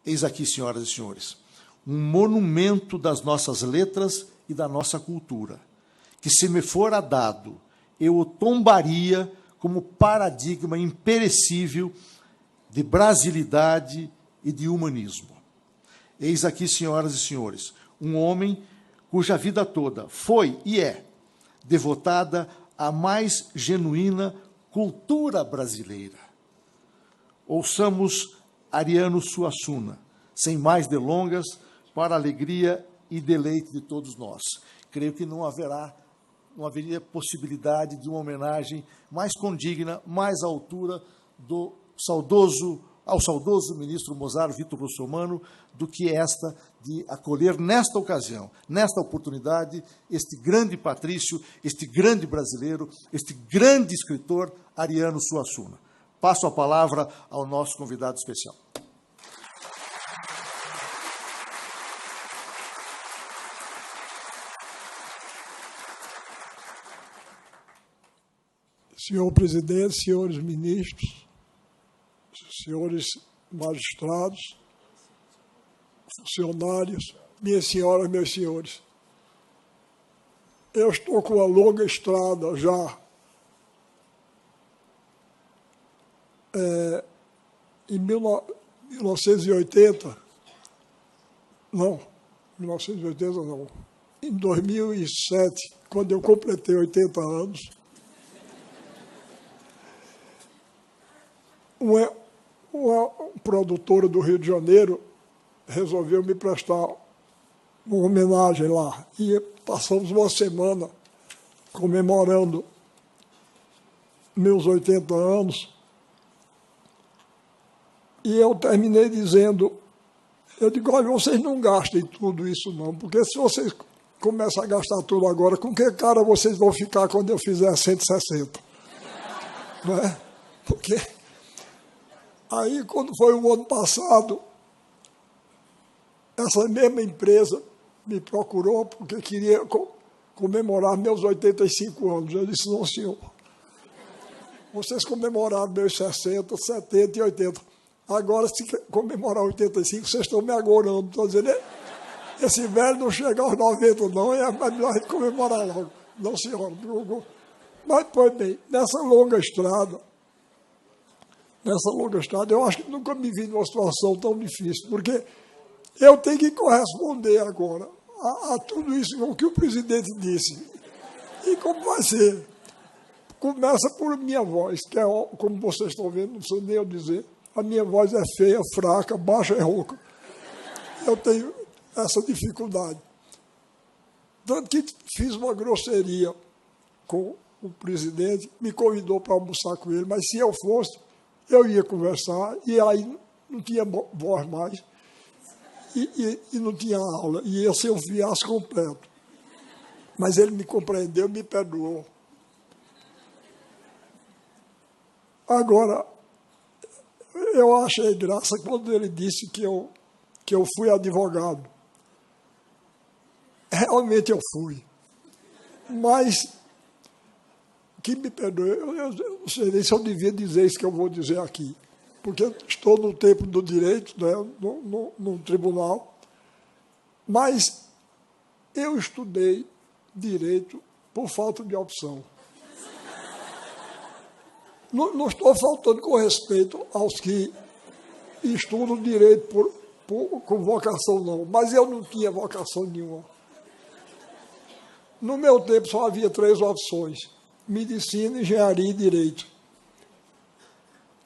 Eis aqui, senhoras e senhores, um monumento das nossas letras e da nossa cultura, que, se me fora dado, eu o tombaria como paradigma imperecível de brasilidade e de humanismo. Eis aqui, senhoras e senhores, um homem cuja vida toda foi e é devotada à mais genuína cultura brasileira. Ouçamos Ariano Suassuna, sem mais delongas, para a alegria e deleite de todos nós. Creio que não haveria possibilidade de uma homenagem mais condigna, mais à altura ao saudoso ministro Mozaro Vitor Russomano, do que esta de acolher nesta ocasião, nesta oportunidade, este grande patrício, este grande brasileiro, este grande escritor, Ariano Suassuna. Passo a palavra ao nosso convidado especial. Senhor presidente, senhores ministros, senhores magistrados, funcionários, minhas senhoras, meus senhores, eu estou com uma longa estrada já. Em 1980, não, 1980 não, em 2007, quando eu completei 80 anos, uma produtora do Rio de Janeiro resolveu me prestar uma homenagem lá. E passamos uma semana comemorando meus 80 anos. E eu terminei dizendo, eu digo, olha, vocês não gastem tudo isso não, porque se vocês começam a gastar tudo agora, com que cara vocês vão ficar quando eu fizer 160? Não é? Porque aí, quando foi o ano passado, essa mesma empresa me procurou porque queria comemorar meus 85 anos. Eu disse, não, senhor, vocês comemoraram meus 60, 70 e 80. Agora, se comemorar 85, vocês estão me agorando. Estou dizendo, esse velho não chega aos 90, não, é melhor a gente comemorar logo. Não, senhora. Mas, pois bem, nessa longa estrada, eu acho que nunca me vi numa situação tão difícil, porque eu tenho que corresponder agora a tudo isso que o presidente disse. E como vai ser? Começa por minha voz, que é, como vocês estão vendo, não sei nem eu dizer, a minha voz é feia, fraca, baixa e rouca. Eu tenho essa dificuldade. Tanto que fiz uma grosseria com o presidente, me convidou para almoçar com ele, mas se eu fosse, eu ia conversar, e aí não tinha voz mais, e não tinha aula, e ia ser um fiasco completo. Mas ele me compreendeu, me perdoou. Agora, eu achei graça quando ele disse que eu fui advogado. Realmente eu fui. Mas, que me perdoe, eu não sei nem se eu devia dizer isso que eu vou dizer aqui, porque estou no tempo do direito, né, no tribunal, mas eu estudei direito por falta de opção. Não estou faltando com respeito aos que estudam direito com vocação, não, mas eu não tinha vocação nenhuma. No meu tempo só havia 3 opções: medicina, engenharia e direito.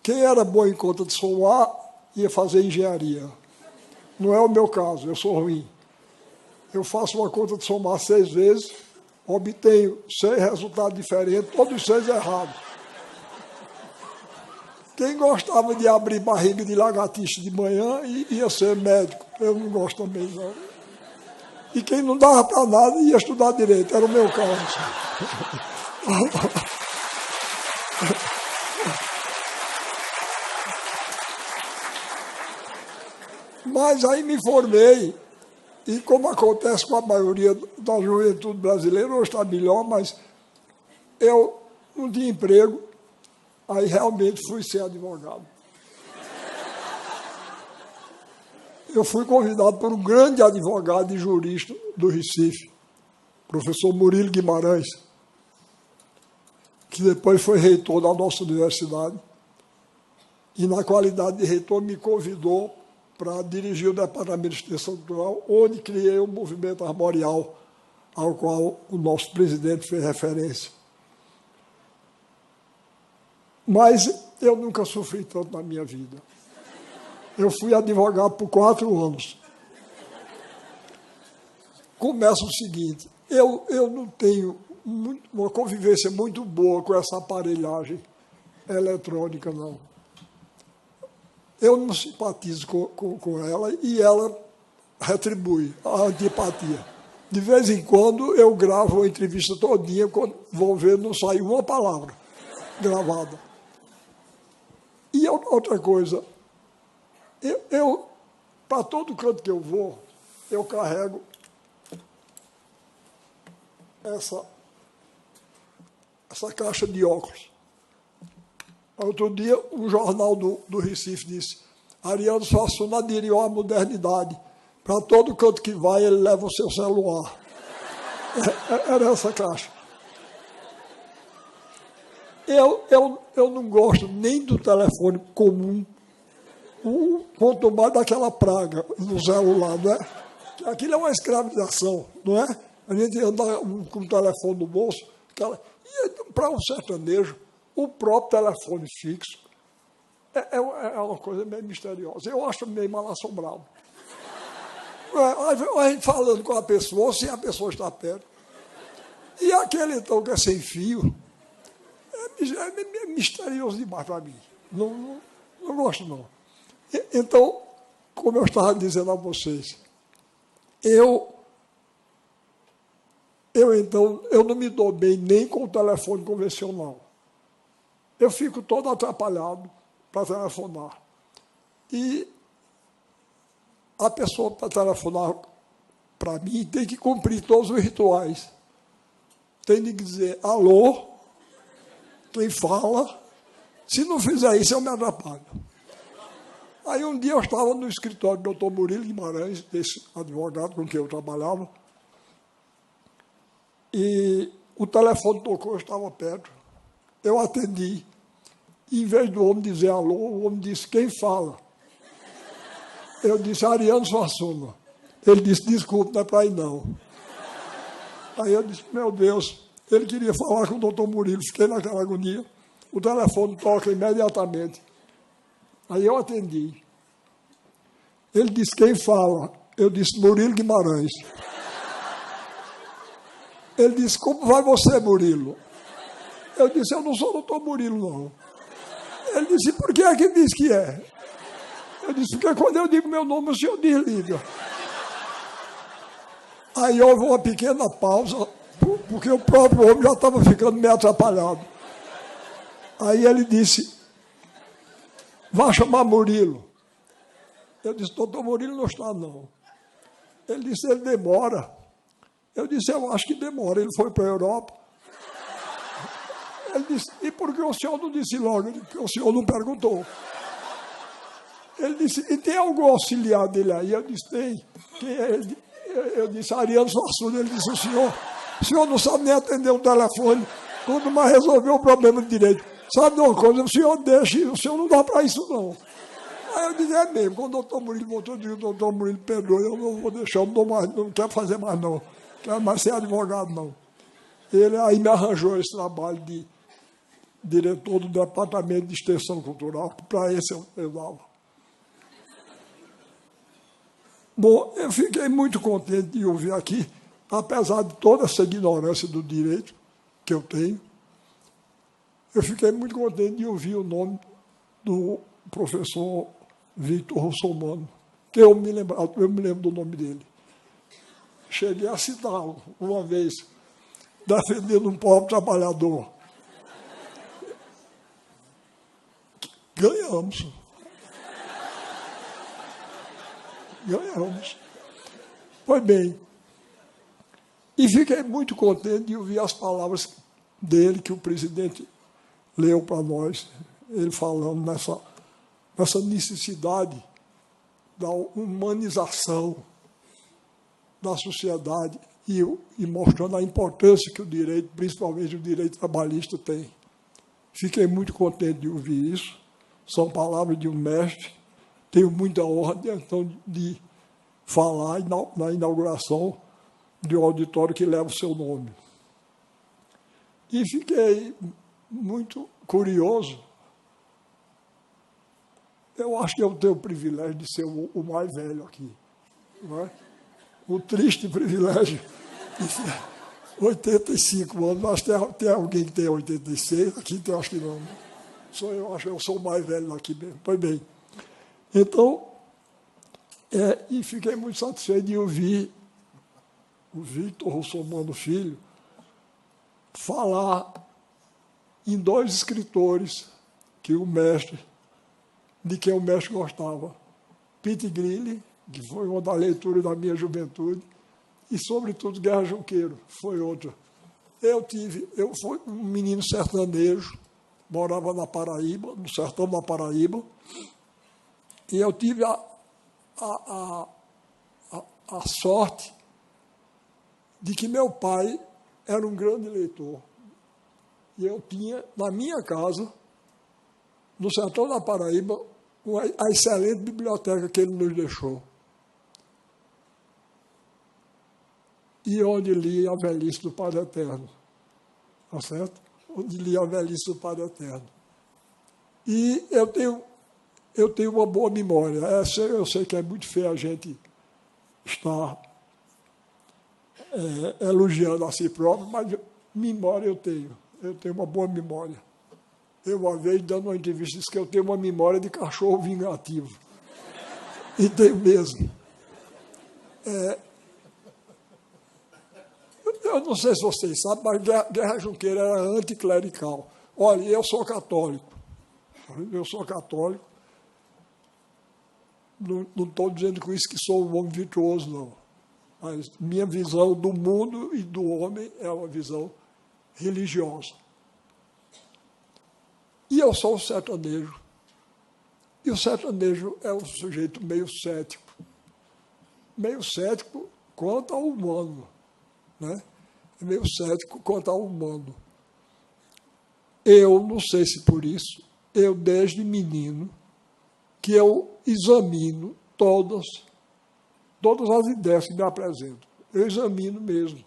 Quem era bom em conta de somar ia fazer engenharia. Não é o meu caso, eu sou ruim. Eu faço uma conta de somar 6 vezes, obtenho 6 resultados diferentes, todos 6 errados. Quem gostava de abrir barriga de lagartixa de manhã ia ser médico. Eu não gosto também, não. E quem não dava para nada ia estudar direito. Era o meu caso. Mas aí me formei. E como acontece com a maioria da juventude brasileira, hoje está melhor, mas eu não tinha emprego. Aí realmente fui ser advogado. eu fui convidado por um grande advogado e jurista do Recife, professor Murilo Guimarães, que depois foi reitor da nossa universidade, e, na qualidade de reitor, me convidou para dirigir o Departamento de Extensão Cultural, onde criei o movimento armorial, ao qual o nosso presidente fez referência. Mas eu nunca sofri tanto na minha vida. Eu fui advogado por 4 anos. Começa o seguinte, eu não tenho uma convivência muito boa com essa aparelhagem eletrônica, não. Eu não simpatizo com ela e ela retribui a antipatia. De vez em quando eu gravo a entrevista todinha, quando vou ver, não sai uma palavra gravada. E outra coisa, eu para todo canto que eu vou, eu carrego essa caixa de óculos. Outro dia, um jornal do Recife disse: Ariano Suassuna aderiu à modernidade. Para todo canto que vai, ele leva o seu celular. Era essa caixa. Eu não gosto nem do telefone comum, quanto mais daquela praga no celular, não é? Aquilo é uma escravização, não é? A gente anda com o telefone no bolso. E para um sertanejo, o próprio telefone fixo é uma coisa meio misteriosa. Eu acho meio mal-assombrado. A gente falando com a pessoa, ou se a pessoa está perto. E aquele, então, que é sem fio, é misterioso demais para mim. Não gosto, não. Então, como eu estava dizendo a vocês, eu não me dou bem nem com o telefone convencional. Eu fico todo atrapalhado para telefonar. E a pessoa, para telefonar para mim, tem que cumprir todos os rituais. Tem que dizer alô, quem fala. Se não fizer isso, eu me atrapalho. Aí um dia eu estava no escritório do Dr. Murilo Guimarães, desse advogado com quem eu trabalhava, e o telefone tocou, eu estava perto. Eu atendi. E, em vez do homem dizer alô, o homem disse: quem fala? Eu disse: Ariano Suassuna. Ele disse: desculpe, não é para ir não. Aí eu disse: meu Deus, ele queria falar com o doutor Murilo. Fiquei naquela agonia. O telefone toca imediatamente. Aí eu atendi. Ele disse: quem fala? Eu disse: Murilo Guimarães. Ele disse: como vai você, Murilo? Eu disse: eu não sou doutor Murilo, não. Ele disse: por que é que diz que é? Eu disse: porque quando eu digo meu nome, o senhor desliga. Aí houve uma pequena pausa, porque o próprio homem já estava ficando meio atrapalhado. Aí ele disse: vá chamar Murilo. Eu disse: doutor Murilo não está, não. Ele disse: ele demora. Eu disse: eu acho que demora. Ele foi para a Europa. Ele disse: e por que o senhor não disse logo? Porque o senhor não perguntou. Ele disse: e tem algum auxiliar dele aí? Eu disse: tem. Quem é ele? Eu disse: Ariano Suassuna. Ele disse: o senhor não sabe nem atender um telefone, tudo mais resolver o problema de direito. Sabe de uma coisa? O senhor deixa, o senhor não dá para isso, não. Aí eu disse: é mesmo. Quando o doutor Murilo voltou, eu disse: doutor Murilo, perdoe, eu não vou deixar, eu não quero fazer mais, não. Não quero mais ser advogado, não. Ele aí me arranjou esse trabalho de diretor do Departamento de Extensão Cultural, que para esse eu dava. Bom, eu fiquei muito contente de ouvir aqui, apesar de toda essa ignorância do direito que eu tenho, eu fiquei muito contente de ouvir o nome do professor Victor Russomano, que eu me lembro do nome dele. Cheguei a citá-lo uma vez, defendendo um pobre trabalhador. Ganhamos. Pois bem, e fiquei muito contente de ouvir as palavras dele, que o presidente leu para nós, ele falando nessa necessidade da humanização da sociedade e mostrando a importância que o direito, principalmente o direito trabalhista, tem. Fiquei muito contente de ouvir isso. São palavras de um mestre. Tenho muita honra de falar na inauguração de um auditório que leva o seu nome. E fiquei muito curioso. Eu acho que eu tenho o privilégio de ser o mais velho aqui. Não é? O triste privilégio de ter 85 anos. Mas tem alguém que tem 86, aqui tem, acho que não. Eu acho que eu sou o mais velho aqui mesmo. Pois bem. Então, e fiquei muito satisfeito de ouvir o Victor Russomano Filho falar em dois escritores de quem o mestre gostava. Pitt Grilli, que foi uma das leituras da minha juventude, e, sobretudo, Guerra Junqueiro, foi outra. Eu fui um menino sertanejo, morava na Paraíba, no sertão da Paraíba, e eu tive a sorte de que meu pai era um grande leitor. E eu tinha, na minha casa, no sertão da Paraíba, a excelente biblioteca que ele nos deixou. E onde li a velhice do Padre Eterno. Tá certo? Onde li a velhice do Padre Eterno. E eu tenho uma boa memória. Eu sei que é muito feio a gente estar elogiando a si próprio, mas memória eu tenho. Eu tenho uma boa memória. Eu, uma vez, dando uma entrevista, disse que eu tenho uma memória de cachorro vingativo. E tenho mesmo. Eu não sei se vocês sabem, mas Guerra Junqueira era anticlerical. Olha, eu sou católico. Eu sou católico. Não estou dizendo com isso que sou um homem virtuoso, não. Mas minha visão do mundo e do homem é uma visão religiosa. E eu sou um sertanejo. E o sertanejo é um sujeito meio cético. Meio cético quanto ao humano. Né? Meio cético quanto ao humano. Eu, não sei se por isso, eu desde menino, que eu examino todas as ideias que me apresentam. Eu examino mesmo.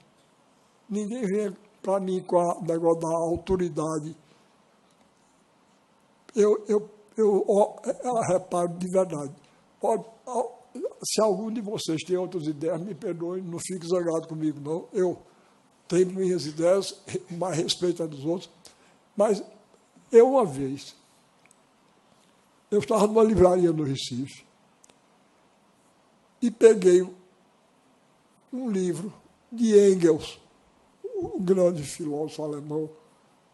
Ninguém vem para mim com o negócio da autoridade. Eu reparo de verdade. Se algum de vocês tem outras ideias, me perdoem, não fique zangado comigo, não. Eu tenho minhas ideias, mais respeito às dos outros. Mas uma vez, eu estava numa livraria no Recife e peguei um livro de Engels, o grande filósofo alemão,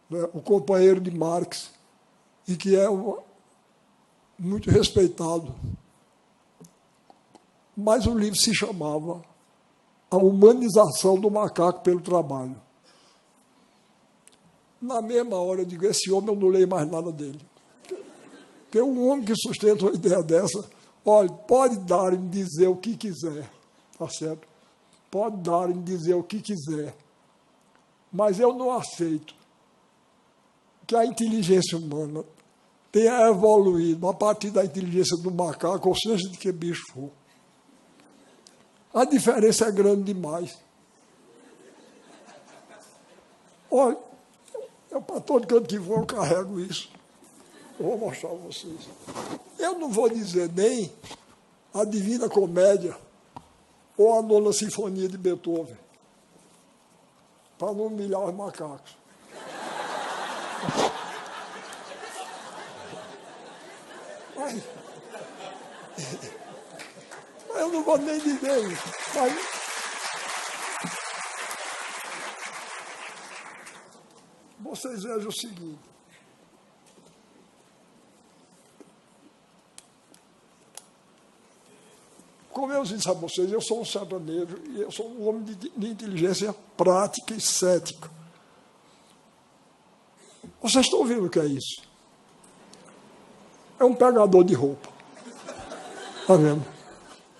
né, o companheiro de Marx, e que é muito respeitado. Mas o livro se chamava A Humanização do Macaco pelo Trabalho. Na mesma hora eu digo, esse homem eu não leio mais nada dele. Porque um homem que sustenta uma ideia dessa, olha, pode dar e dizer o que quiser, tá certo? Pode dar e dizer o que quiser. Mas eu não aceito que a inteligência humana tenha evoluído a partir da inteligência do macaco, ou seja, de que bicho for. A diferença é grande demais. Olha, para todo canto que vou, eu carrego isso. Eu vou mostrar a vocês. Eu não vou dizer nem a Divina Comédia ou a Nona Sinfonia de Beethoven, para não humilhar os macacos. Mas eu não vou nem dizer isso. Mas vocês vejam o seguinte. Como eu disse a vocês, eu sou um sertanejo e eu sou um homem de inteligência prática e cética. Vocês estão vendo o que é isso? É um pegador de roupa. Está vendo?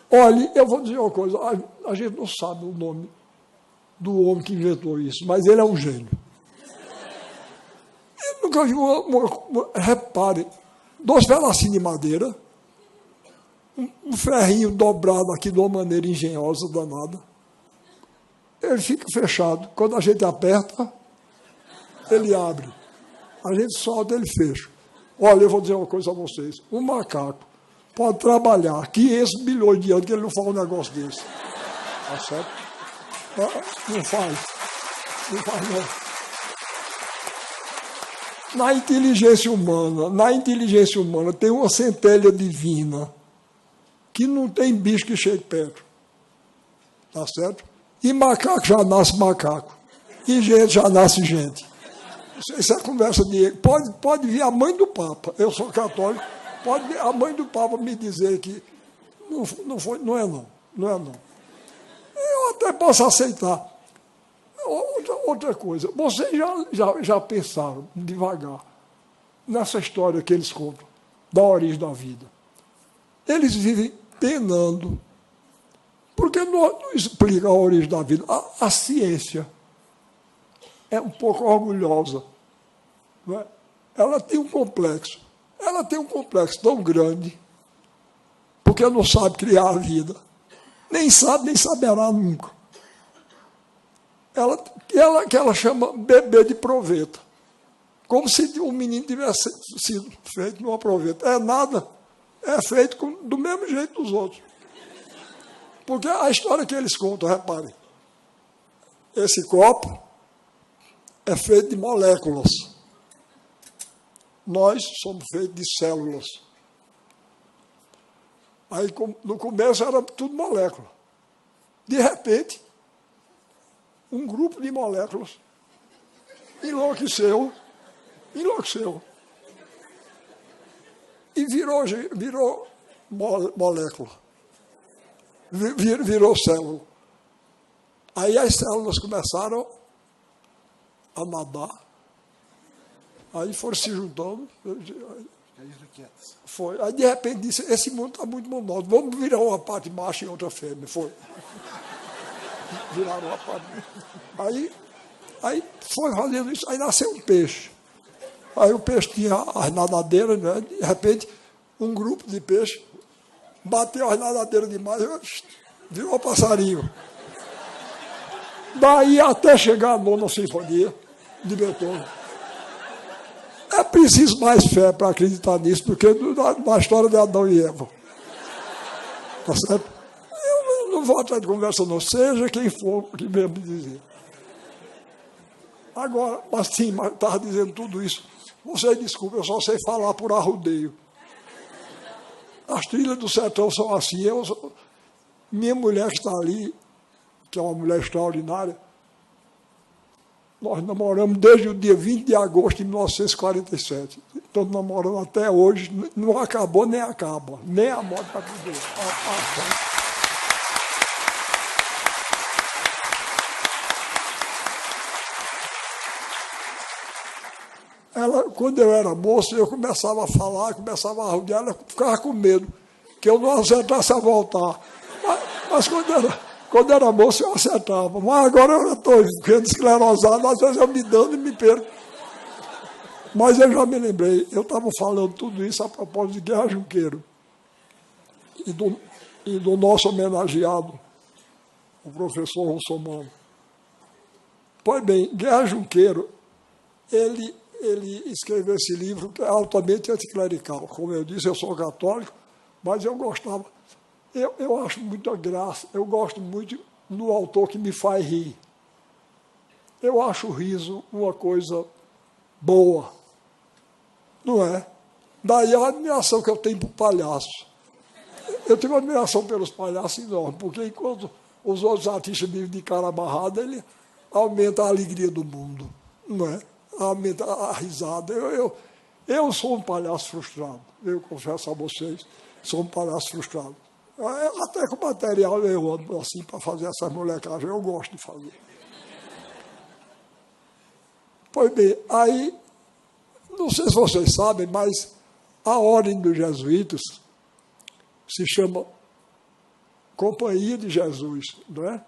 Olha, eu vou dizer uma coisa, a gente não sabe o nome do homem que inventou isso, mas ele é um gênio. Eu nunca vi repare, 2 pedacinhos de madeira, um ferrinho dobrado aqui de uma maneira engenhosa, danada. Ele fica fechado. Quando a gente aperta, ele abre. A gente solta, ele fecha. Olha, eu vou dizer uma coisa a vocês. Um macaco pode trabalhar 500 bilhões de anos que ele não faz um negócio desse. Tá certo? Não faz. Não faz, não. Na inteligência humana tem uma centelha divina que não tem bicho que chegue perto. Tá certo? E macaco já nasce macaco. E gente já nasce gente. Isso é conversa de... Pode vir a mãe do Papa. Eu sou católico. Pode vir a mãe do Papa me dizer que não foi, não é não. Não é não. Eu até posso aceitar. Outra coisa. Vocês já pensaram, devagar, nessa história que eles contam, da origem da vida. Eles vivem penando, porque não explica a origem da vida. A ciência é um pouco orgulhosa. Não é? Ela tem um complexo tão grande, porque não sabe criar a vida. Nem sabe, nem saberá nunca. Que ela chama bebê de proveta. Como se um menino tivesse sido feito numa proveta. É nada. É feito do mesmo jeito dos outros. Porque a história que eles contam, reparem, esse copo é feito de moléculas. Nós somos feitos de células. Aí, no começo, era tudo molécula. De repente, um grupo de moléculas enlouqueceu, e virou molécula, virou célula. Aí as células começaram a nadar, aí foram se juntando, foi. Aí de repente disse, esse mundo está muito monótono, vamos virar uma parte macho e outra fêmea, foi. Viraram uma parte. Aí foi fazendo isso, aí nasceu um peixe. Aí o peixe tinha as nadadeiras, né? De repente, um grupo de peixes bateu as nadadeiras demais, virou um passarinho. Daí até chegar a 9ª sinfonia de Beethoven. É preciso mais fé para acreditar nisso do que na história de Adão e Eva. Tá certo? Eu não vou atrás de conversa, não. Seja quem for que venha me dizer. Agora, mas sim, estava dizendo tudo isso. Vocês desculpem, eu só sei falar por arrudeio. As trilhas do sertão são assim. Minha mulher que está ali, que é uma mulher extraordinária, nós namoramos desde o dia 20 de agosto de 1947. Estamos namorando até hoje, não acabou nem acaba. Nem a morte vai poder. Quando eu era moço, eu começava a falar, começava a arrudear, ela ficava com medo, que eu não acertasse a voltar. Mas quando era moço, eu acertava. Mas agora eu estou ficando esclerosado, às vezes eu me dando e me perco. Mas eu já me lembrei, eu estava falando tudo isso a propósito de Guerra Junqueiro e do nosso homenageado, o professor Russomano. Pois bem, Guerra Junqueiro, ele escreveu esse livro que é altamente anticlerical. Como eu disse, eu sou católico, mas eu gostava. Eu acho muita graça, eu gosto muito do autor que me faz rir. Eu acho o riso uma coisa boa, não é? Daí a admiração que eu tenho por palhaço. Eu tenho uma admiração pelos palhaços enorme, porque enquanto os outros artistas vivem de cara amarrada, ele aumenta a alegria do mundo, não é? Aumenta a risada. Eu sou um palhaço frustrado, eu confesso a vocês, sou um palhaço frustrado. Até com material eu ando assim para fazer essa molecagem, eu gosto de fazer. Pois bem, aí, não sei se vocês sabem, mas a ordem dos jesuítas se chama Companhia de Jesus, não é?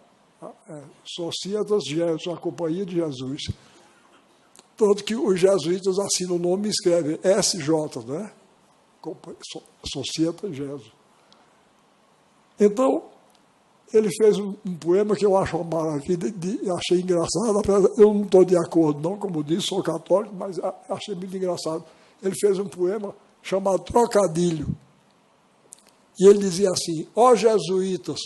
Societas Jesus, a Companhia de Jesus. Tanto que os jesuítas assinam o nome e escrevem SJ, não é? Societas Jesus. Então, ele fez um poema que eu acho uma maravilha, achei engraçado, eu não estou de acordo, não, como disse, sou católico, mas achei muito engraçado. Ele fez um poema chamado Trocadilho. E ele dizia assim: ó jesuítas,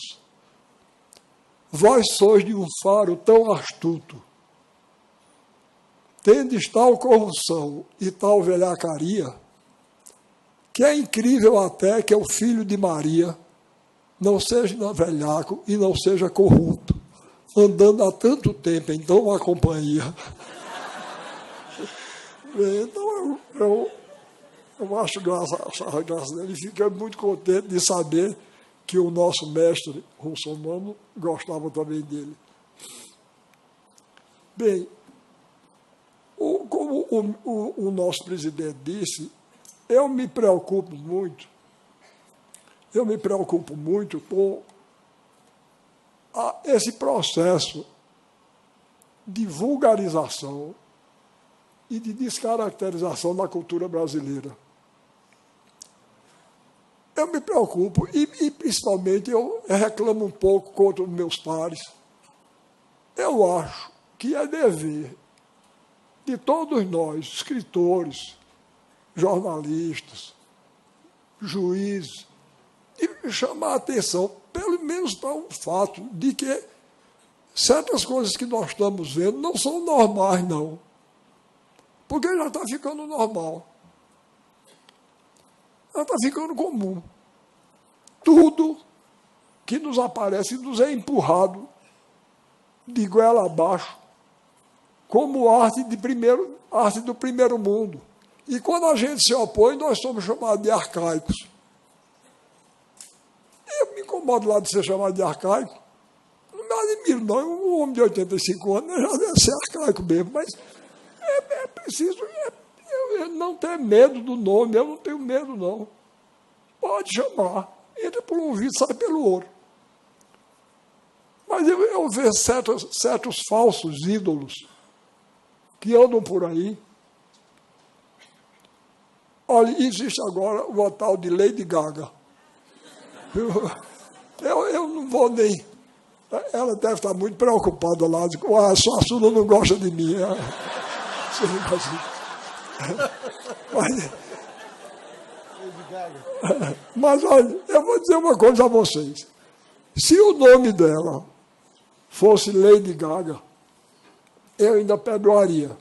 vós sois de um faro tão astuto, tendes tal corrupção e tal velhacaria, que é incrível até que o filho de Maria não seja velhaco e não seja corrupto, andando há tanto tempo em tão uma companhia. Então, eu acho graça dele, e fiquei muito contente de saber que o nosso mestre russomano gostava também dele. Bem, como o nosso presidente disse, eu me preocupo muito com esse processo de vulgarização e de descaracterização da cultura brasileira. Eu me preocupo e principalmente, eu reclamo um pouco contra os meus pares. Eu acho que é dever de todos nós, escritores, jornalistas, juízes, de chamar a atenção, pelo menos para um fato, de que certas coisas que nós estamos vendo não são normais, não. Porque já está ficando normal. Já está ficando comum. Tudo que nos aparece nos é empurrado de goela abaixo, como arte do primeiro mundo. E quando a gente se opõe, nós somos chamados de arcaicos. Eu me incomodo lá de ser chamado de arcaico. Não me admiro, não. Um homem de 85 anos já deve ser arcaico mesmo, mas é preciso eu não ter medo do nome. Eu não tenho medo, não. Pode chamar. Entra por um ouvido, sai pelo outro. Mas eu vejo certos falsos ídolos que andam por aí. Olha, existe agora o tal de Lady Gaga. Eu não vou nem... Ela deve estar muito preocupada lá. A Suassuna não gosta de mim. Mas, olha, eu vou dizer uma coisa a vocês. Se o nome dela fosse Lady Gaga, eu ainda perdoaria.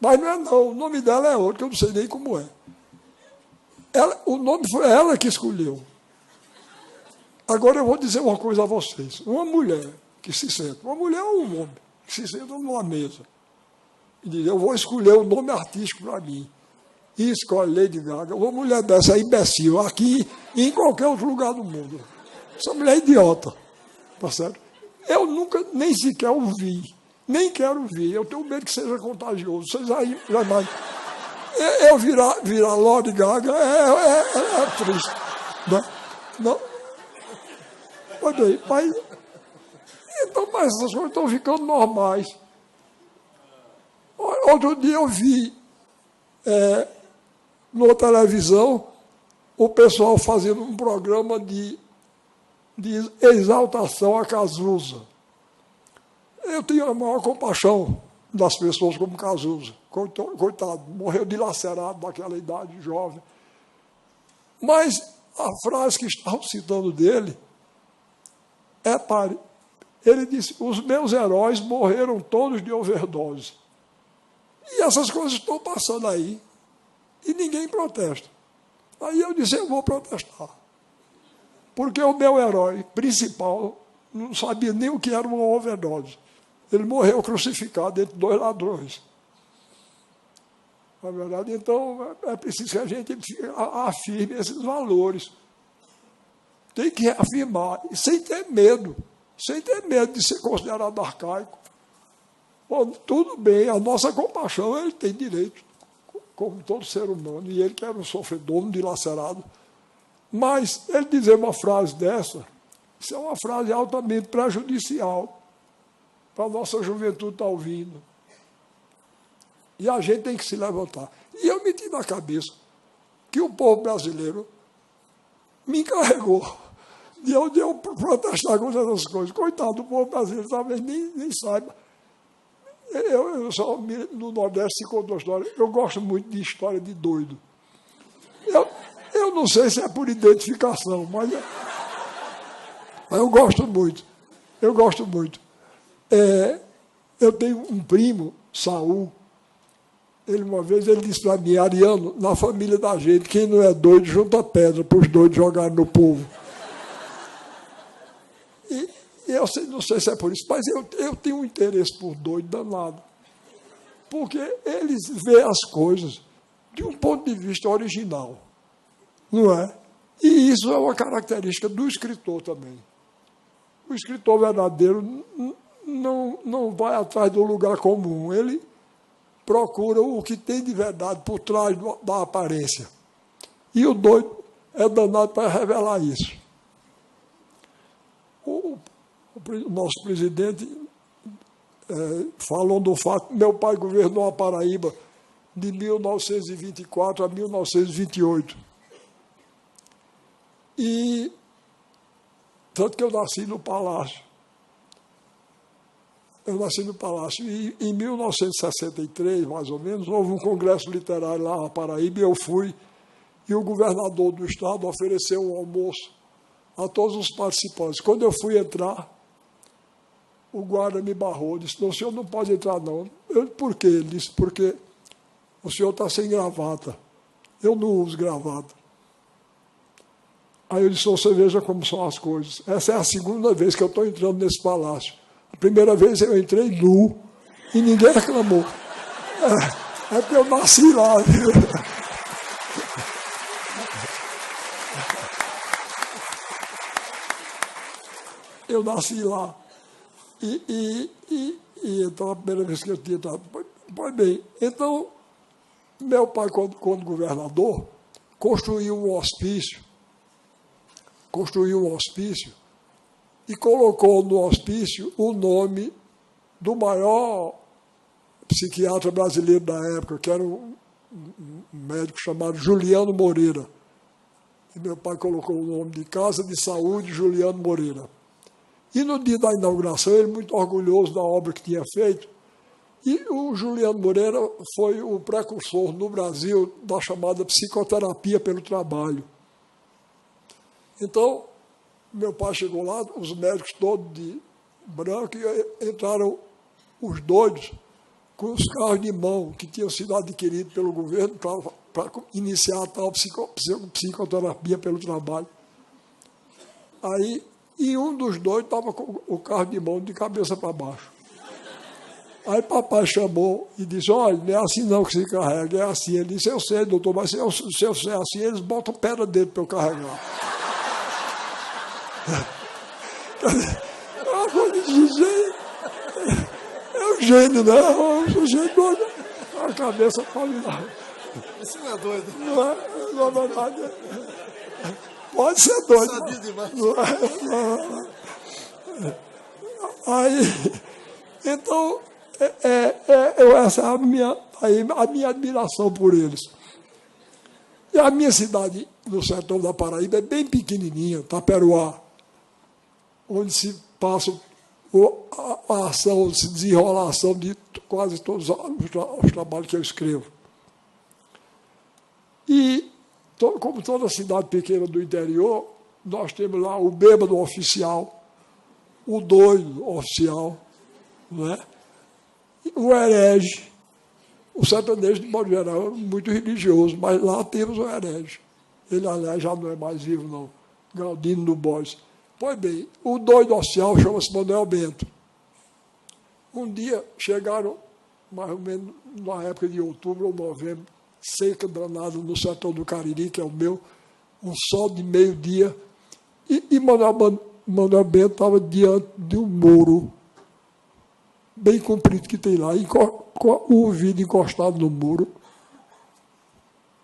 Mas não é não. O nome dela é outro, que eu não sei nem como é. O nome foi ela que escolheu. Agora eu vou dizer uma coisa a vocês. Uma mulher que se senta, uma mulher ou um homem, que se senta numa mesa e diz: eu vou escolher o nome artístico para mim. E escolhe Lady Gaga. Uma mulher dessa é imbecil, aqui e em qualquer outro lugar do mundo. Essa mulher é idiota. Tá certo? Eu nunca, nem sequer ouvi, nem quero ouvir. Eu tenho medo que seja contagioso. Vocês aí já imaginam. Eu virar Lady Gaga é triste. Não. Olha bem, mas essas coisas estão ficando normais. Outro dia eu vi na televisão o pessoal fazendo um programa de exaltação a Cazuza. Eu tenho a maior compaixão das pessoas como Cazuza. Coitado, morreu dilacerado naquela idade jovem. Mas a frase que estavam citando dele ele disse: os meus heróis morreram todos de overdose. E essas coisas estão passando aí. E ninguém protesta. Aí eu disse: eu vou protestar. Porque o meu herói principal não sabia nem o que era uma overdose. Ele morreu crucificado entre dois ladrões. Na verdade, então, é preciso que a gente afirme esses valores. Tem que afirmar, sem ter medo de ser considerado arcaico. Bom, tudo bem, a nossa compaixão, ele tem direito, como todo ser humano, e ele que era um sofredor, um dilacerado. Mas ele dizer uma frase dessa, Isso é uma frase altamente prejudicial para a nossa juventude estar ouvindo. E a gente tem que se levantar. E eu meti na cabeça que o povo brasileiro me encarregou de eu protestar contra essas coisas. Coitado do povo brasileiro, talvez nem saiba. Eu só, no Nordeste se conta uma história. Eu gosto muito de história de doido. Eu não sei se é por identificação, mas eu gosto muito. Eu gosto muito. Eu tenho um primo, Saul. Uma vez ele disse para mim: Ariano, na família da gente, quem não é doido, junta pedra para os doidos jogarem no povo. E eu não sei se é por isso, mas eu tenho um interesse por doido danado. Porque eles veem as coisas de um ponto de vista original. Não é? E isso é uma característica do escritor também. O escritor verdadeiro não vai atrás do lugar comum. Ele procura o que tem de verdade por trás da aparência. E o doido é danado para revelar isso. O nosso presidente falou do fato: meu pai governou a Paraíba de 1924 a 1928. E tanto que eu nasci no Palácio. Eu nasci no Palácio. E em 1963, mais ou menos, houve um congresso literário lá na Paraíba, e eu fui, e o governador do estado ofereceu um almoço a todos os participantes. Quando eu fui entrar, o guarda me barrou, disse: não, o senhor não pode entrar, não. Por quê? Ele disse: porque o senhor está sem gravata. Eu não uso gravata. Aí eu disse: você veja como são as coisas. Essa é a segunda vez que eu estou entrando nesse palácio. A primeira vez eu entrei nu e ninguém reclamou. É porque eu nasci lá. Eu nasci lá. E então, a primeira vez que eu tinha entrado. Pois bem, então, meu pai, quando governador, construiu um hospício e colocou no hospício o nome do maior psiquiatra brasileiro da época, que era um médico chamado Juliano Moreira. E meu pai colocou o nome de Casa de Saúde Juliano Moreira. E no dia da inauguração, ele muito orgulhoso da obra que tinha feito. E o Juliano Moreira foi o precursor no Brasil da chamada psicoterapia pelo trabalho. Então, meu pai chegou lá, os médicos todos de branco, e entraram os doidos com os carros de mão que tinham sido adquiridos pelo governo para iniciar a tal psicoterapia pelo trabalho. Aí, e um dos doidos estava com o carro de mão de cabeça para baixo. Aí papai chamou e disse: olha, não é assim não que se carrega, é assim. Ele disse: eu sei, doutor, mas se eu sei assim, eles botam pedra dentro para eu carregar. É uma coisa de gênio. É um gênio, né? O sujeito, a cabeça pode dar. Isso não é doido. Não é, na verdade. Pode ser doido. Sabia demais. Aí, então, essa é a minha admiração por eles. E a minha cidade, no sertão da Paraíba, é bem pequenininha, Taperoá, onde se passa a ação, se desenrola a ação de quase todos os trabalhos que eu escrevo. E, como toda cidade pequena do interior, nós temos lá o bêbado oficial, o doido oficial, não é? O herege. O sertanejo, de modo geral, é muito religioso, mas lá temos o herege. Ele, aliás, já não é mais vivo, não. Galdino do Bois. Pois bem, o doido oficial chama-se Manuel Bento. Um dia chegaram, mais ou menos na época de outubro ou novembro, seca danada no sertão do Cariri, que é o meu, um sol de meio-dia, e Manuel Bento estava diante de um muro bem comprido que tem lá, com o ouvido encostado no muro,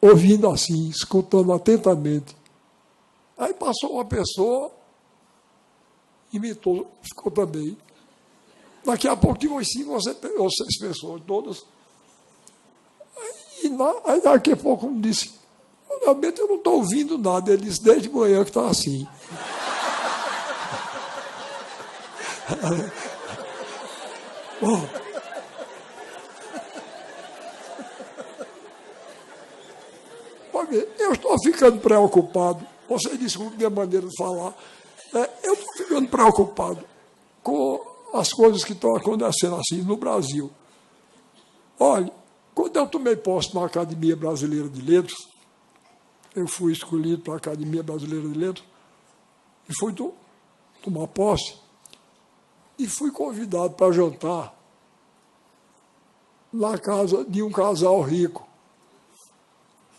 ouvindo assim, escutando atentamente. Aí passou uma pessoa imitou, ficou também. Daqui a pouco tinha umas 5 ou 6 pessoas, todas. Aí daqui a pouco um disse, realmente eu não estou ouvindo nada. Ele disse, desde manhã que está assim. Bom, eu estou ficando preocupado. Você desculpe minha maneira de falar. Eu estou ficando preocupado com as coisas que estão acontecendo assim no Brasil. Olha, quando eu tomei posse na Academia Brasileira de Letras, eu fui escolhido para a Academia Brasileira de Letras e fui tomar posse e fui convidado para jantar na casa de um casal rico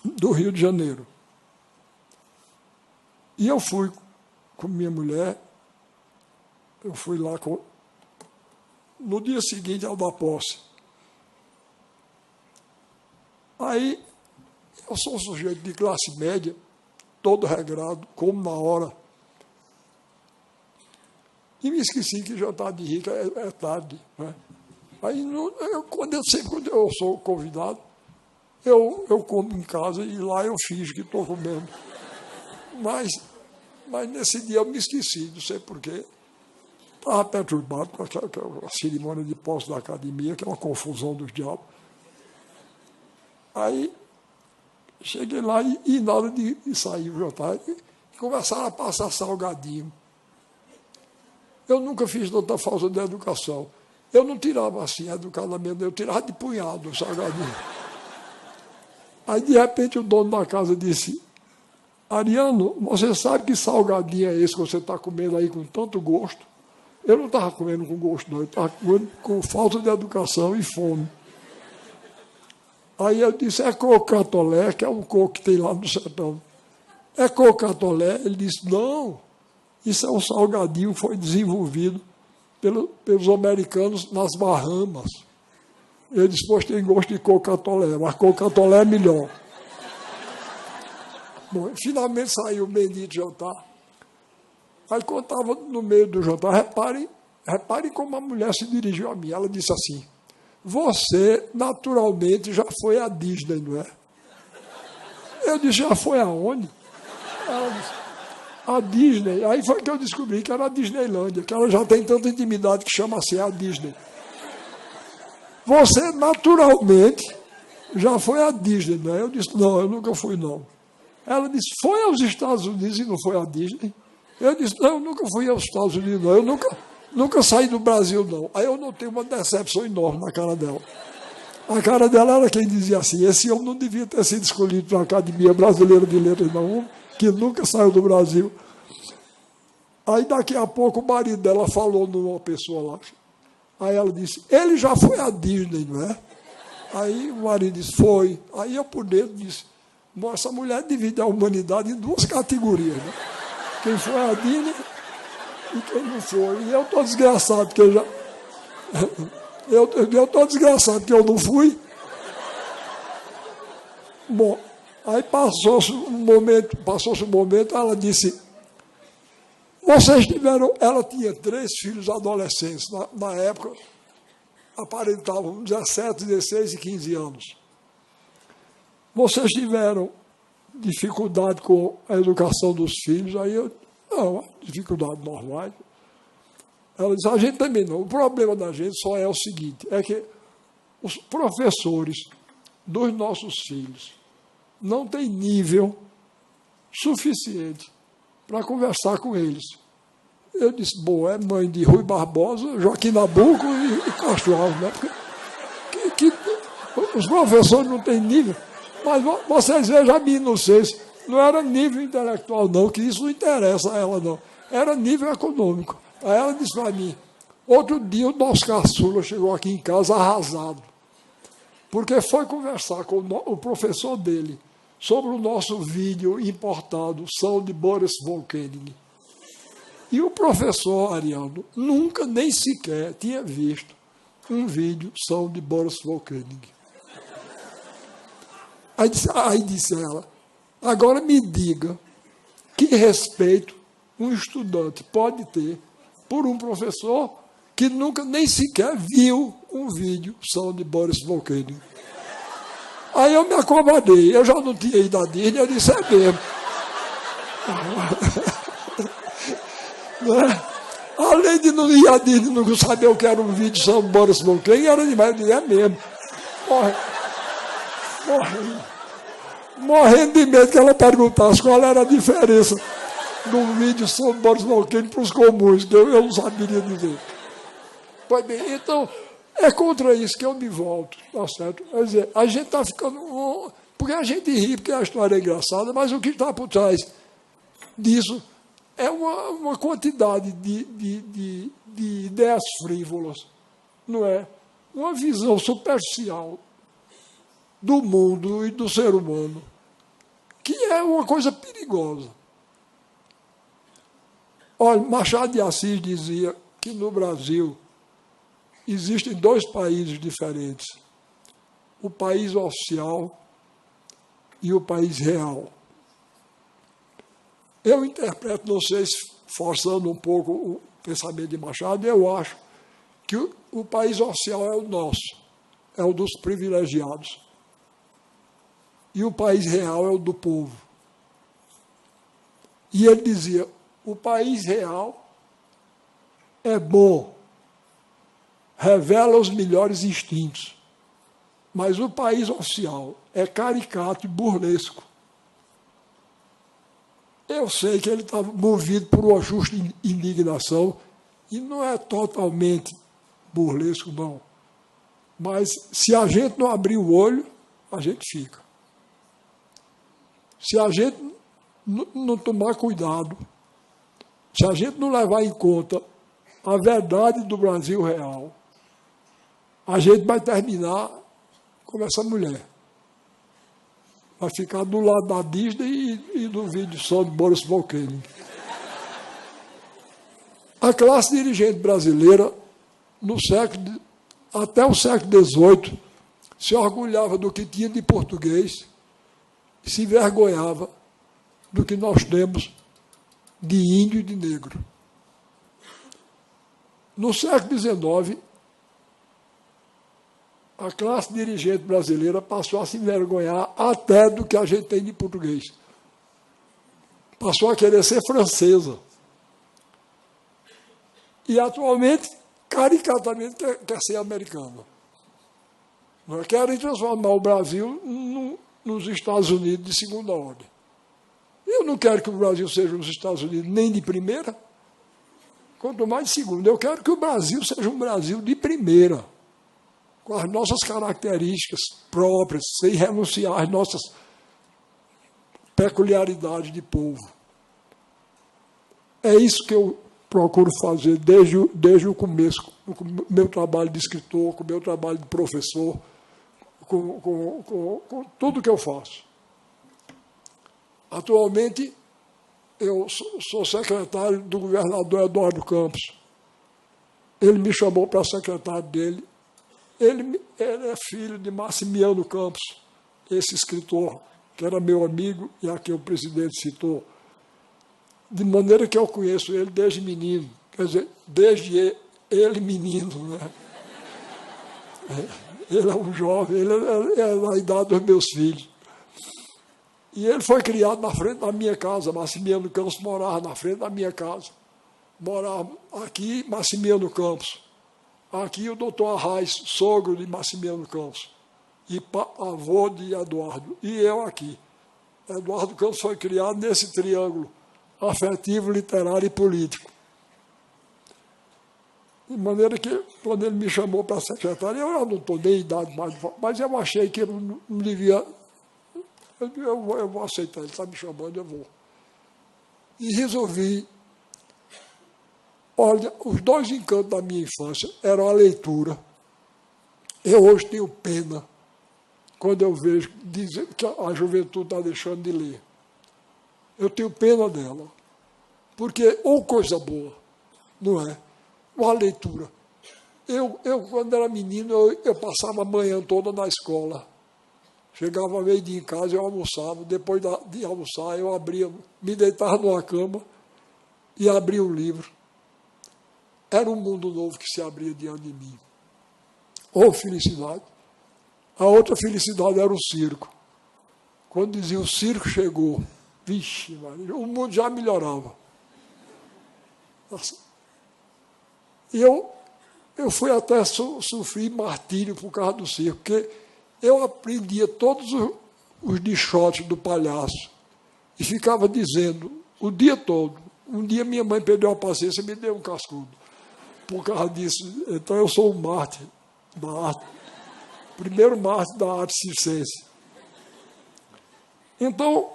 do Rio de Janeiro. E eu fui com minha mulher, eu fui lá no dia seguinte ao da posse. Aí, eu sou um sujeito de classe média, todo regrado, como na hora. E me esqueci que jantar de rico é tarde. Né? Aí, quando eu sou convidado, eu como em casa e lá eu finjo que estou comendo. Mas nesse dia eu me esqueci, não sei porquê. Estava perturbado com a cerimônia de posse da academia, que é uma confusão dos diabos. Aí, cheguei lá e na hora de sair o jantar, começaram a passar salgadinho. Eu nunca fiz tanta falta de educação. Eu não tirava assim educadamente, eu tirava de punhado o salgadinho. Aí, de repente, o dono da casa disse, Ariano, você sabe que salgadinho é esse que você está comendo aí com tanto gosto? Eu não estava comendo com gosto, não. Eu estava comendo com falta de educação e fome. Aí eu disse, é cocatolé, que é um coco que tem lá no sertão. É cocatolé? Ele disse, não, isso é um salgadinho que foi desenvolvido pelos americanos nas Bahamas. Ele disse, pois tem gosto de cocatolé, mas cocatolé é melhor. Bom, finalmente saiu o bendito jantar. Aí, quando estava no meio do jantar, reparem como a mulher se dirigiu a mim. Ela disse assim, você, naturalmente, já foi à Disney, não é? Eu disse, já foi aonde? Ela disse, a Disney. Aí foi que eu descobri que era a Disneylândia, que ela já tem tanta intimidade que chama assim a Disney. Você, naturalmente, já foi à Disney, não é? Eu disse, não, eu nunca fui, não. Ela disse, foi aos Estados Unidos e não foi à Disney? Eu disse, não, eu nunca fui aos Estados Unidos, não. Eu nunca saí do Brasil, não. Aí eu notei uma decepção enorme na cara dela. A cara dela era quem dizia assim, esse homem não devia ter sido escolhido para a Academia Brasileira de Letras, não, que nunca saiu do Brasil. Aí daqui a pouco o marido dela falou numa pessoa lá. Aí ela disse, ele já foi à Disney, não é? Aí o marido disse, foi. Aí eu por dentro disse, essa mulher divide a humanidade em 2 categorias, né? Quem foi à Disney e quem não foi. E eu estou desgraçado, porque eu já... Eu estou desgraçado que eu não fui. Bom, aí passou-se um momento, ela disse, vocês tiveram... Ela tinha 3 filhos adolescentes, na época, aparentavam 17, 16 e 15 anos. Vocês tiveram dificuldade com a educação dos filhos? Aí eu, não, dificuldade normal. Ela disse, a gente também não. O problema da gente só é o seguinte, é que os professores dos nossos filhos não têm nível suficiente para conversar com eles. Eu disse, bom, é mãe de Rui Barbosa, Joaquim Nabuco e Castro Alves, né? Porque os professores não têm nível. Mas vocês vejam a minha inocência. Não era nível intelectual, não, que isso não interessa a ela, não. Era nível econômico. Aí ela disse para mim, outro dia o nosso caçula chegou aqui em casa arrasado, porque foi conversar com o professor dele sobre o nosso vídeo importado, São de Boris Volkening. E o professor Ariano nunca, nem sequer, tinha visto um vídeo São de Boris Volkening. Aí disse ela, agora me diga que respeito um estudante pode ter por um professor que nunca nem sequer viu um vídeo só de Boris Volcano. Aí eu me acovardei, eu já não tinha ido à Disney, eu disse, é mesmo. Além de não ir à Disney, não saber o que era um vídeo só de Boris Volcano, era demais, eu disse, é mesmo. Morrendo de medo que ela perguntasse qual era a diferença de um vídeo sobre Boris Volcano para os comuns, que eu não saberia dizer. Pois bem, então, é contra isso que eu me volto, tá certo? Quer dizer, a gente está ficando... Porque a gente ri, porque a história é engraçada, mas o que está por trás disso é uma quantidade de ideias frívolas, não é? Uma visão superficial do mundo e do ser humano, que é uma coisa perigosa. Olha, Machado de Assis dizia que no Brasil existem dois países diferentes, o país oficial e o país real. Eu interpreto, não sei se forçando um pouco o pensamento de Machado, eu acho que o país oficial é o nosso, é o dos privilegiados. E o país real é o do povo. E ele dizia, o país real é bom, revela os melhores instintos, mas o país oficial é caricato e burlesco. Eu sei que ele estava movido por uma justa indignação, e não é totalmente burlesco, não. Mas se a gente não abrir o olho, a gente fica. Se a gente não tomar cuidado, se a gente não levar em conta a verdade do Brasil real, a gente vai terminar como essa mulher. Vai ficar do lado da Disney e do vídeo só de Boris Volcano. A classe dirigente brasileira, até o século XVIII, se orgulhava do que tinha de português e se envergonhava do que nós temos de índio e de negro. No século XIX, a classe dirigente brasileira passou a se envergonhar até do que a gente tem de português. Passou a querer ser francesa. E, atualmente, caricatamente, quer ser americana. Não querem transformar o Brasil nos Estados Unidos de segunda ordem. Eu não quero que o Brasil seja os Estados Unidos nem de primeira, quanto mais de segunda. Eu quero que o Brasil seja um Brasil de primeira, com as nossas características próprias, sem renunciar às nossas peculiaridades de povo. É isso que eu procuro fazer desde o começo, com o meu trabalho de escritor, com o meu trabalho de professor, com tudo que eu faço. Atualmente, eu sou secretário do governador Eduardo Campos. Ele me chamou para secretário dele. Ele é filho de Maximiano Campos, esse escritor, que era meu amigo e a quem o presidente citou. De maneira que eu conheço ele desde menino, quer dizer, desde ele menino, né? Ele é um jovem, ele é da idade dos meus filhos. E ele foi criado na frente da minha casa. Maximiano Campos morava na frente da minha casa. Morava aqui Maximiano Campos. Aqui o doutor Arraes, sogro de Maximiano Campos. E avô de Eduardo. E eu aqui. Eduardo Campos foi criado nesse triângulo afetivo, literário e político. De maneira que, quando ele me chamou para secretário, eu não estou nem em idade mais, mas eu achei que ele não devia... Eu vou aceitar, ele está me chamando, eu vou. E resolvi... Olha, os dois encantos da minha infância eram a leitura. Eu hoje tenho pena quando eu vejo dizer que a juventude está deixando de ler. Eu tenho pena dela. Porque, ou coisa boa, não é? Ou a leitura. Eu quando era menino, eu passava a manhã toda na escola. Chegava meio-dia em casa, eu almoçava. Depois de almoçar, eu me deitava numa cama e abria o livro. era um mundo novo que se abria diante de mim. Ou felicidade. A outra felicidade era o circo. Quando dizia o circo chegou, vixe, Maria, o mundo já melhorava. Nossa. E eu fui até sofrer martírio por causa do circo, porque eu aprendia todos os dichotes do palhaço e ficava dizendo o dia todo. Um dia minha mãe perdeu a paciência e me deu um cascudo. Por causa disso, então eu sou um mártir da arte. Primeiro mártir da arte circense. Então,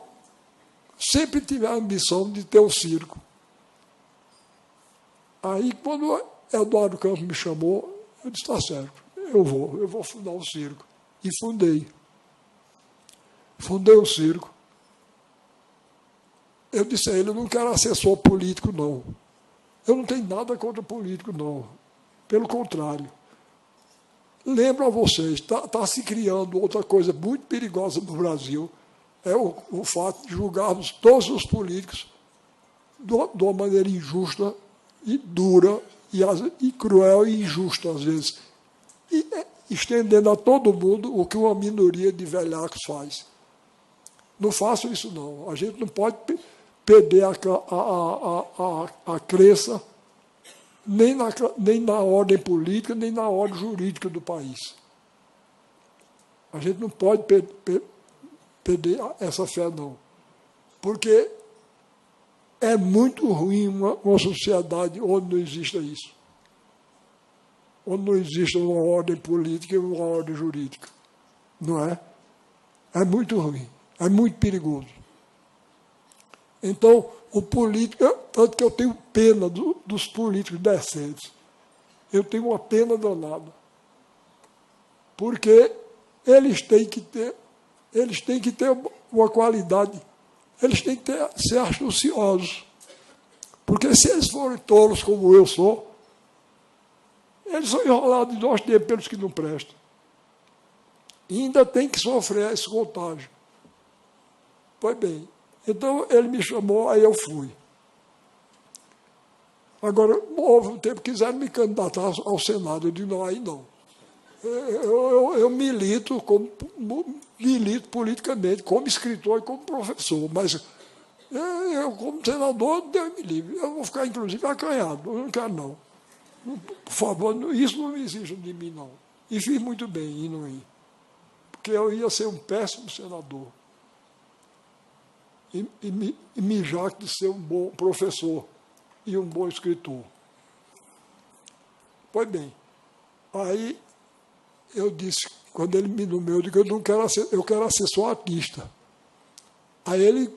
sempre tive a ambição de ter um circo. Aí, quando Eduardo Campos me chamou, eu disse, está certo, eu vou fundar um circo. E fundei. Fundei o circo. Eu disse a ele, eu não quero assessor político, não. Eu não tenho nada contra político, não. Pelo contrário. Lembro a vocês, está se criando outra coisa muito perigosa no Brasil, é o fato de julgarmos todos os políticos de uma maneira injusta e dura, e cruel e injusta, às vezes. E estendendo a todo mundo o que uma minoria de velhacos faz. Não façam isso, não. A gente não pode perder a crença nem na ordem política, nem na ordem jurídica do país. A gente não pode perder essa fé, não. Porque é muito ruim uma sociedade onde não exista isso. Onde não existe uma ordem política e uma ordem jurídica. Não é? É muito ruim. É muito perigoso. Então, o político, tanto que eu tenho pena dos políticos decentes. Eu tenho uma pena danada. Porque eles têm que ter uma qualidade, eles têm que ser astuciosos. Porque se eles forem tolos como eu sou, eles são enrolados de nós tempos pelos que não prestam. E ainda tem que sofrer esse contágio. Pois bem, então ele me chamou, aí eu fui. Agora, houve um tempo que quiseram me candidatar ao Senado. Eu disse, não, aí não. Eu milito politicamente, como escritor e como professor, mas eu, como senador, Deus me livre. Eu vou ficar, inclusive, acanhado. Eu não quero, não. Por favor, isso não exige de mim, não. E fiz muito bem em não ir. Porque eu ia ser um péssimo senador. E me jacto de ser um bom professor e um bom escritor. Pois bem, aí eu disse, quando ele me nomeou, eu digo, eu quero ser só artista. Aí ele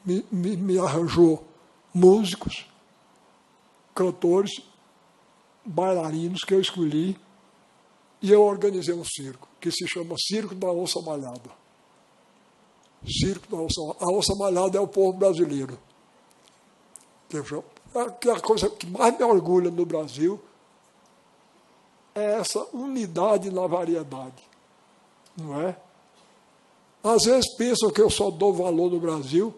me arranjou músicos, cantores, bailarinos que eu escolhi, e eu organizei um circo, que se chama Circo da Onça Malhada. Circo da Onça Malhada. A Onça Malhada é o povo brasileiro. A coisa que mais me orgulha no Brasil é essa unidade na variedade. Não é? Às vezes pensam que eu só dou valor no Brasil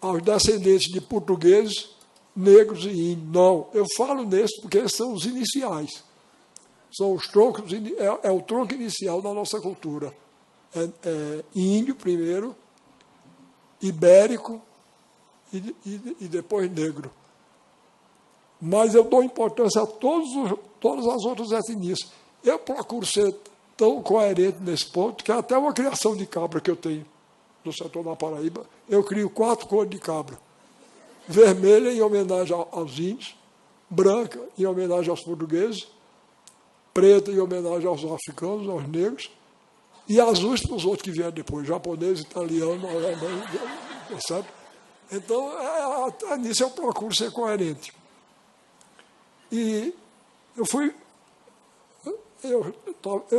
aos descendentes de portugueses, negros e índios. Não, eu falo nisso porque esses são os iniciais. São os troncos, é o tronco inicial da nossa cultura. É índio primeiro, ibérico e depois negro. Mas eu dou importância a todas as outras etnias. Eu procuro ser tão coerente nesse ponto que até uma criação de cabra que eu tenho no setor da Paraíba, eu crio 4 cores de cabra. Vermelha em homenagem aos índios, branca em homenagem aos portugueses, preta em homenagem aos africanos, aos negros, e azuis para os outros que vieram depois, japonês, italiano, alemão, sabe? Então, até nisso eu procuro ser coerente. E eu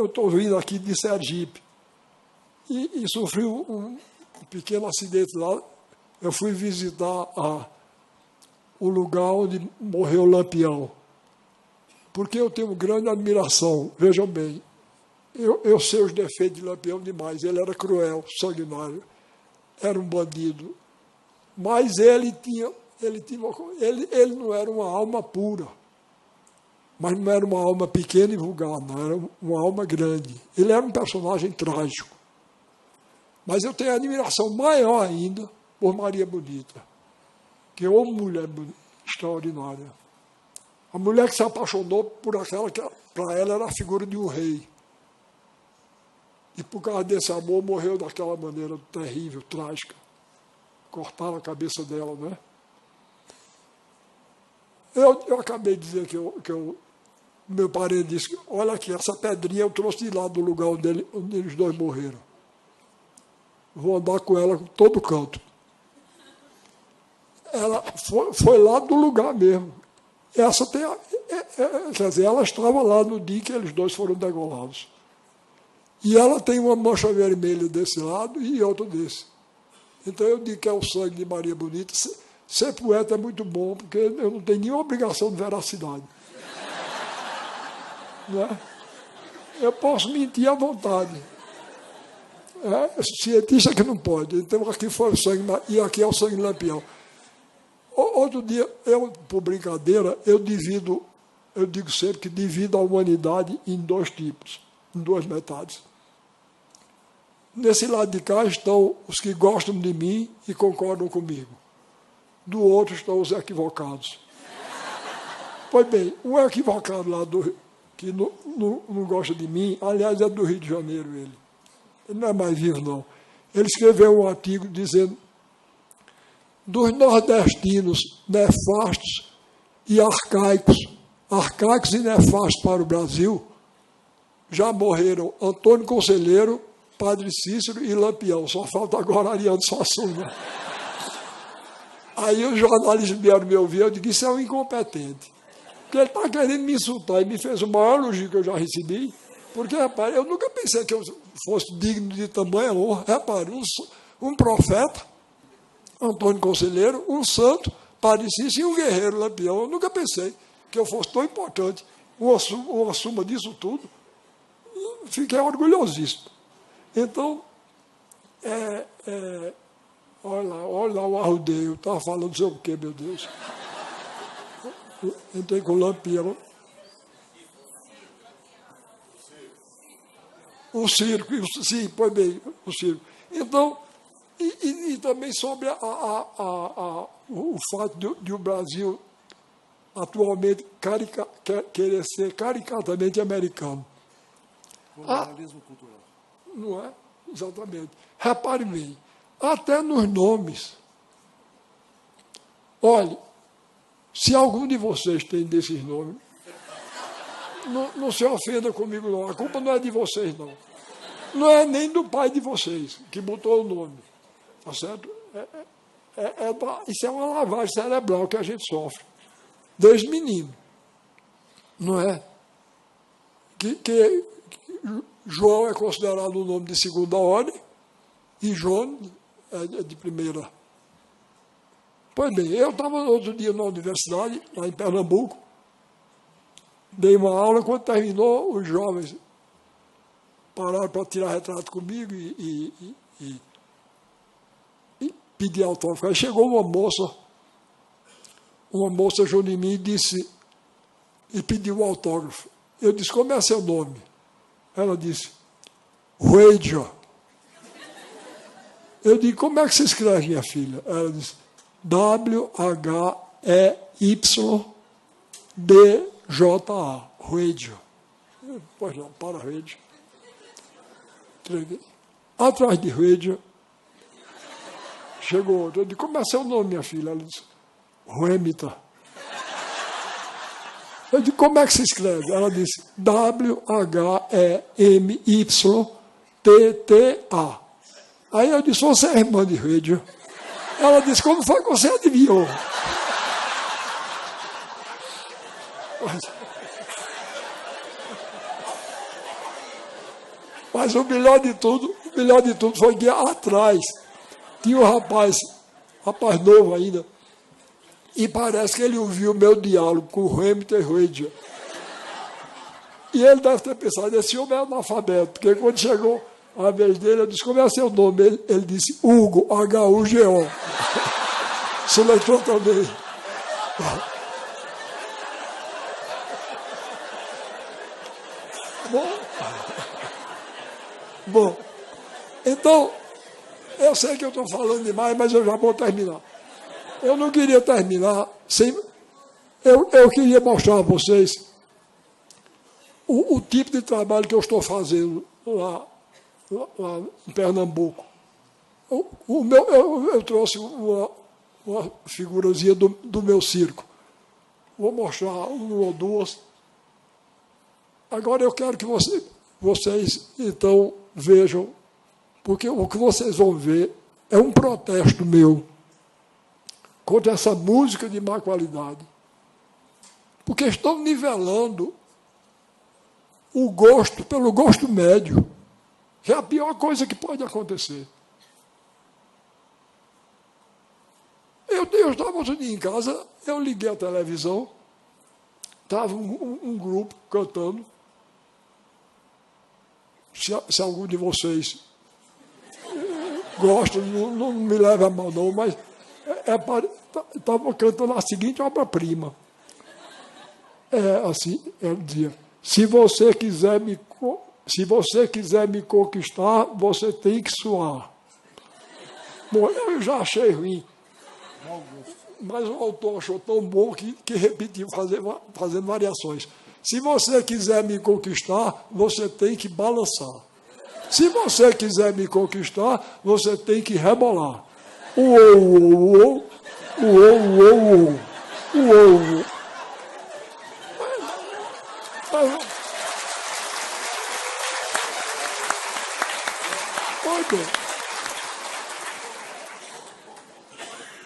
estou vindo aqui de Sergipe e sofri um pequeno acidente lá. Eu fui visitar o lugar onde morreu Lampião, porque eu tenho grande admiração. Vejam bem, eu sei os defeitos de Lampião demais. Ele era cruel, sanguinário, era um bandido, mas ele Ele não era uma alma pura, mas não era uma alma pequena e vulgar, não, era uma alma grande. Ele era um personagem trágico. Mas eu tenho admiração maior ainda por Maria Bonita, que é uma mulher extraordinária. A mulher que se apaixonou por aquela que, para ela, era a figura de um rei. E, por causa desse amor, morreu daquela maneira terrível, trágica. Cortaram a cabeça dela, né? Eu acabei de dizer que meu parente disse, olha aqui, essa pedrinha eu trouxe de lá do lugar onde eles dois morreram. Vou andar com ela em todo canto. Ela foi lá do lugar mesmo. Essa tem, quer dizer, ela estava lá no dia que eles dois foram degolados. E ela tem uma mancha vermelha desse lado e outra desse. Então eu digo que é o sangue de Maria Bonita. Ser poeta é muito bom, porque eu não tenho nenhuma obrigação de veracidade. Não é? Eu posso mentir à vontade. Cientista que não pode. Então aqui foi o sangue, e aqui é o sangue Lampião. Outro dia, por brincadeira, eu digo sempre que divido a humanidade em dois tipos, em duas metades. Nesse lado de cá estão os que gostam de mim e concordam comigo. Do outro estão os equivocados. Pois bem, um equivocado lá que não gosta de mim, aliás, é do Rio de Janeiro ele. Ele não é mais vivo, não. Ele escreveu um artigo dizendo dos nordestinos nefastos e arcaicos e nefastos para o Brasil, já morreram Antônio Conselheiro, Padre Cícero e Lampião. Só falta agora Ariano Suassuna. Aí os jornalistas vieram me ouvir, eu disse, isso é um incompetente. Porque ele está querendo me insultar e me fez o maior elogio que eu já recebi. Porque, repare, eu nunca pensei que eu fosse digno de tamanha honra. Repare, um profeta, Antônio Conselheiro, um santo, Padre Cícero e um guerreiro Lampião. Eu nunca pensei que eu fosse tão importante. Uma suma disso tudo. Fiquei orgulhosíssimo. Então, olha lá o arrudeio, estava falando sobre o quê, meu Deus? Entrei com o Lampião. O circo, sim, pois bem, o circo. Então, e também sobre o fato de o Brasil atualmente querer ser caricatamente americano. Colonialismo cultural. Não é? Exatamente. Repare bem, até nos nomes. Olhe, se algum de vocês tem desses nomes, não se ofenda comigo, não. A culpa não é de vocês, não. Não é nem do pai de vocês, que botou o nome. Tá certo? Isso é uma lavagem cerebral que a gente sofre. Desde menino. Não é? Que João é considerado um nome de segunda ordem e João é de primeira. Pois bem, eu estava outro dia na universidade, lá em Pernambuco, dei uma aula, quando terminou, os jovens pararam para tirar retrato comigo e pedir autógrafo. Aí chegou uma moça junto de mim e pediu um autógrafo. Eu disse, como é seu nome? Ela disse, Ruedia. Eu disse, como é que se escreve, minha filha? Ela disse, W-H-E-Y-D-J-A. Ruedia. Pois não, para Ruedia. Atrás de Ruedia, chegou outro. Eu disse, como é seu nome, minha filha? Ela disse, Ruemita. Eu disse, como é que se escreve? Ela disse, W-H-E-M-Y-T-T-A. Aí eu disse, você é irmã de Ruedia? Ela disse, como foi que você adivinhou? Mas o melhor de tudo foi que atrás tinha um rapaz novo ainda, e parece que ele ouviu o meu diálogo com o Hamilton e Ruedia. E ele deve ter pensado, esse homem é analfabeto, porque quando chegou a vez dele, eu disse, como é seu nome? Ele disse, Hugo, H-U-G-O. soletrou também. Bom, então, eu sei que eu estou falando demais, mas eu já vou terminar. Eu não queria terminar sem... Eu queria mostrar a vocês o tipo de trabalho que eu estou fazendo lá em Pernambuco. Eu trouxe uma figurazinha do meu circo. Vou mostrar uma ou duas. Agora eu quero que vocês, então, vejam, porque o que vocês vão ver é um protesto meu contra essa música de má qualidade. Porque estão nivelando o gosto pelo gosto médio, que é a pior coisa que pode acontecer. Eu estava outro dia em casa, eu liguei a televisão, estava um grupo cantando. Se algum de vocês gosta, não me leva a mal não, mas estava cantando a seguinte obra-prima. Assim, ele dizia, se você quiser me conquistar, você tem que suar. Bom, eu já achei ruim, mas o autor achou tão bom que repetiu, fazendo variações. Se você quiser me conquistar, você tem que balançar. Se você quiser me conquistar, você tem que rebolar. Uou, uou, uou, uou, uou, uou.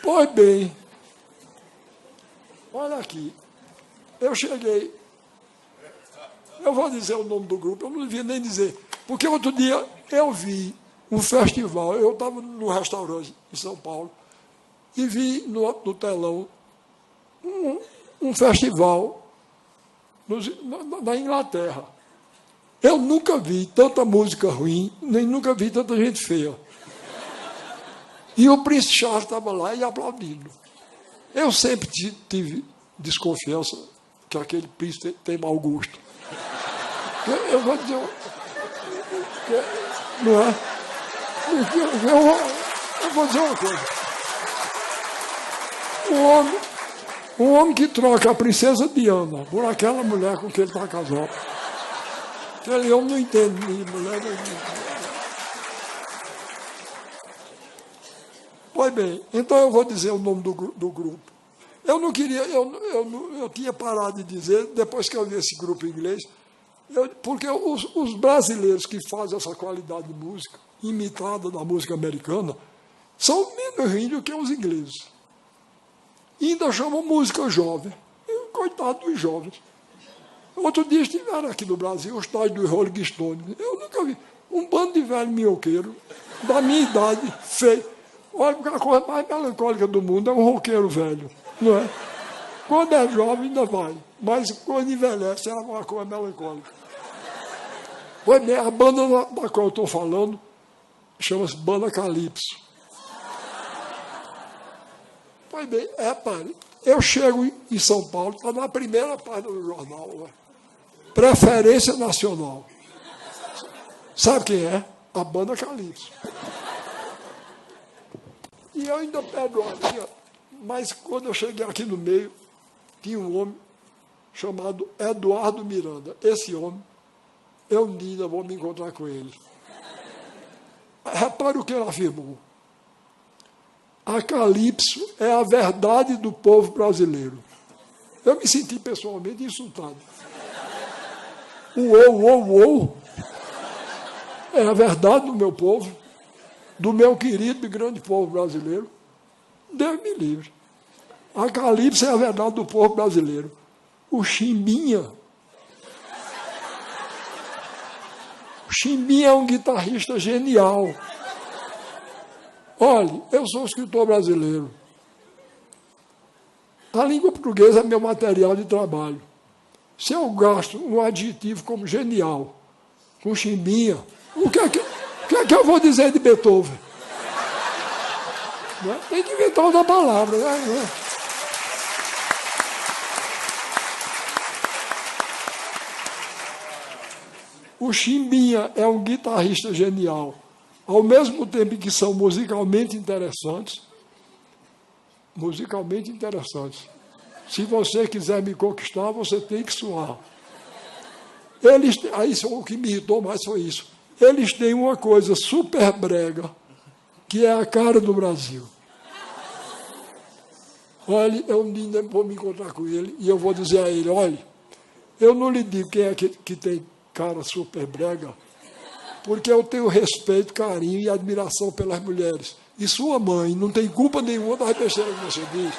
Pois bem, olha aqui, eu cheguei, eu vou dizer o nome do grupo, eu não devia nem dizer, porque outro dia eu vi um festival, eu estava num restaurante em São Paulo e vi no telão um festival na Inglaterra. Eu nunca vi tanta música ruim, nem nunca vi tanta gente feia. E o Príncipe Charles estava lá e aplaudindo. Eu sempre tive desconfiança que aquele príncipe tem mau gosto. Eu vou dizer... Não é? Eu vou dizer uma coisa. Um homem que troca a princesa Diana por aquela mulher com quem ele está casado. Aquele homem não entende mulher. Pois bem, então eu vou dizer o nome do grupo. Eu não queria, eu tinha parado de dizer, depois que eu vi esse grupo inglês, porque os brasileiros que fazem essa qualidade de música, imitada da música americana, são menos ruins do que os ingleses. E ainda chamam música jovem. Coitado dos jovens. Outro dia estiveram aqui no Brasil os tais do Rolling Stone. Eu nunca vi um bando de velho minhoqueiro, da minha idade, feio. Olha, a coisa mais melancólica do mundo é um roqueiro velho, não é? Quando é jovem ainda vai, mas quando envelhece é uma coisa melancólica. Pois bem, a banda da qual eu estou falando chama-se Banda Calypso. Pois bem, pare, eu chego em São Paulo, está na primeira página do jornal, né? Preferência nacional. Sabe quem é? A Banda Calypso. E eu ainda pego a linha, mas quando eu cheguei aqui no meio, tinha um homem chamado Eduardo Miranda. Esse homem, eu ainda vou me encontrar com ele. Repare o que ele afirmou. A Calypso é a verdade do povo brasileiro. Eu me senti pessoalmente insultado. Uou. É a verdade do meu povo, do meu querido e grande povo brasileiro. Deus me livre. A Calypso é a verdade do povo brasileiro. O Chimbinha é um guitarrista genial. Olhe, eu sou escritor brasileiro. A língua portuguesa é meu material de trabalho. Se eu gasto um adjetivo como genial, com Chimbinha, o que é que eu vou dizer de Beethoven? Né? Tem que inventar outra palavra. Né? O Chimbinha é um guitarrista genial. Ao mesmo tempo que são musicalmente interessantes. Se você quiser me conquistar, você tem que suar. Aí o que me irritou mais foi isso. Eles têm uma coisa super brega, que é a cara do Brasil. Olha, eu ainda vou me encontrar com ele e eu vou dizer a ele, olha, eu não lhe digo quem é que tem cara super brega, porque eu tenho respeito, carinho e admiração pelas mulheres. E sua mãe não tem culpa nenhuma da besteira que você diz.